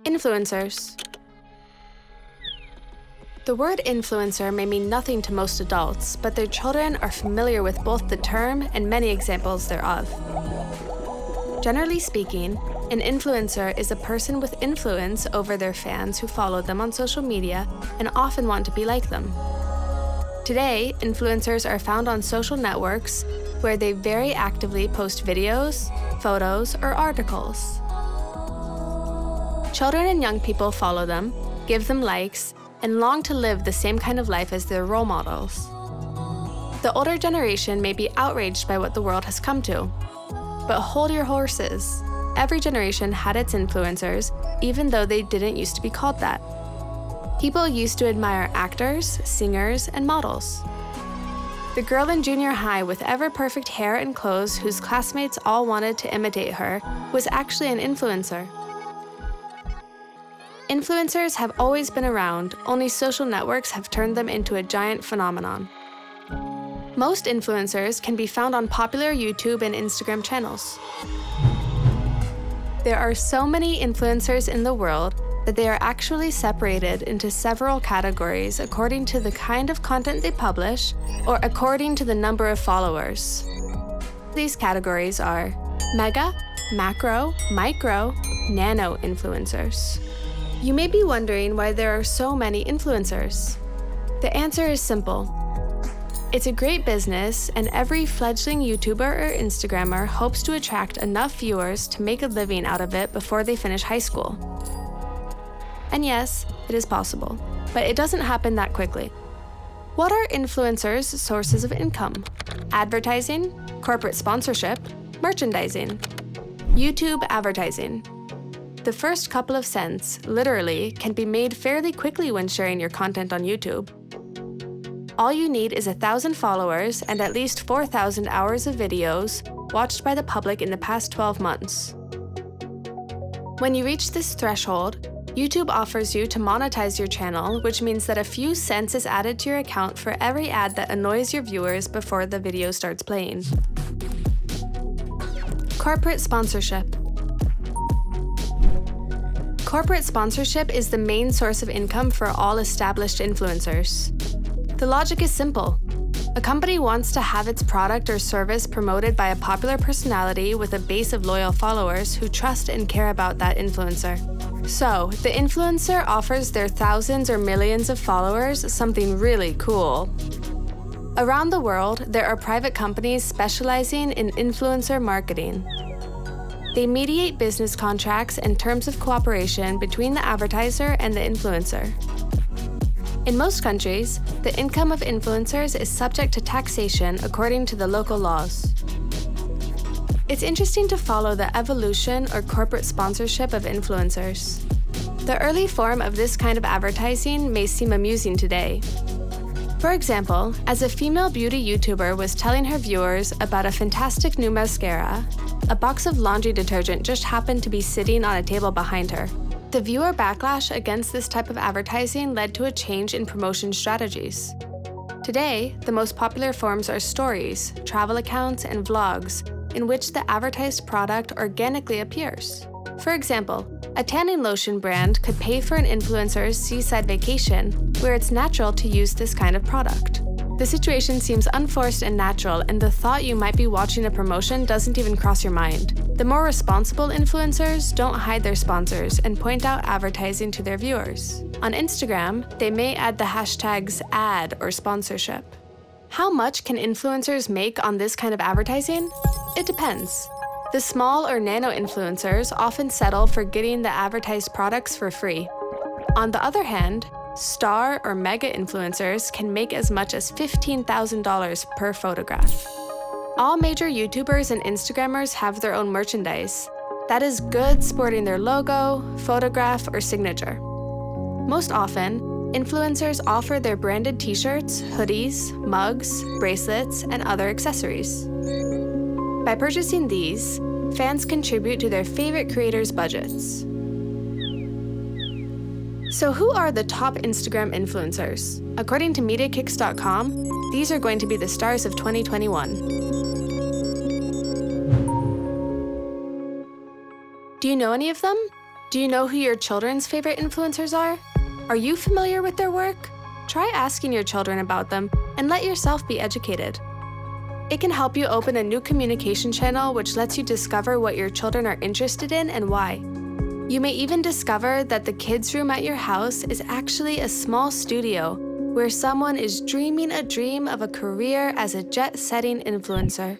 Influencers. The word influencer may mean nothing to most adults, but their children are familiar with both the term and many examples thereof. Generally speaking, an influencer is a person with influence over their fans who follow them on social media and often want to be like them. Today, influencers are found on social networks where they very actively post videos, photos, or articles. Children and young people follow them, give them likes, and long to live the same kind of life as their role models. The older generation may be outraged by what the world has come to. But hold your horses. Every generation had its influencers, even though they didn't used to be called that. People used to admire actors, singers, and models. The girl in junior high with ever-perfect hair and clothes whose classmates all wanted to imitate her was actually an influencer. Influencers have always been around, only social networks have turned them into a giant phenomenon. Most influencers can be found on popular YouTube and Instagram channels. There are so many influencers in the world that they are actually separated into several categories according to the kind of content they publish or according to the number of followers. These categories are mega, macro, micro, nano influencers. You may be wondering why there are so many influencers. The answer is simple. It's a great business, and every fledgling YouTuber or Instagrammer hopes to attract enough viewers to make a living out of it before they finish high school. And yes, it is possible, but it doesn't happen that quickly. What are influencers' sources of income? Advertising, corporate sponsorship, merchandising, YouTube advertising. The first couple of cents, literally, can be made fairly quickly when sharing your content on YouTube. All you need is 1,000 followers and at least 4,000 hours of videos watched by the public in the past 12 months. When you reach this threshold, YouTube offers you to monetize your channel, which means that a few cents is added to your account for every ad that annoys your viewers before the video starts playing. Corporate sponsorship. Corporate sponsorship is the main source of income for all established influencers. The logic is simple. A company wants to have its product or service promoted by a popular personality with a base of loyal followers who trust and care about that influencer. So, the influencer offers their thousands or millions of followers something really cool. Around the world, there are private companies specializing in influencer marketing. They mediate business contracts and terms of cooperation between the advertiser and the influencer. In most countries, the income of influencers is subject to taxation according to the local laws. It's interesting to follow the evolution or corporate sponsorship of influencers. The early form of this kind of advertising may seem amusing today. For example, as a female beauty YouTuber was telling her viewers about a fantastic new mascara, a box of laundry detergent just happened to be sitting on a table behind her. The viewer backlash against this type of advertising led to a change in promotion strategies. Today, the most popular forms are stories, travel accounts, and vlogs, in which the advertised product organically appears. For example, a tanning lotion brand could pay for an influencer's seaside vacation, where it's natural to use this kind of product. The situation seems unforced and natural, and the thought you might be watching a promotion doesn't even cross your mind. The more responsible influencers don't hide their sponsors and point out advertising to their viewers. On Instagram, they may add the hashtags ad or sponsorship. How much can influencers make on this kind of advertising? It depends. The small or nano influencers often settle for getting the advertised products for free. On the other hand, star or mega influencers can make as much as $15,000 per photograph. All major YouTubers and Instagrammers have their own merchandise. That is goods sporting their logo, photograph, or signature. Most often, influencers offer their branded t-shirts, hoodies, mugs, bracelets, and other accessories. By purchasing these, fans contribute to their favorite creators' budgets. So who are the top Instagram influencers? According to MediaKicks.com, these are going to be the stars of 2021. Do you know any of them? Do you know who your children's favorite influencers are? Are you familiar with their work? Try asking your children about them and let yourself be educated. It can help you open a new communication channel which lets you discover what your children are interested in and why. You may even discover that the kids' room at your house is actually a small studio where someone is dreaming a dream of a career as a jet-setting influencer.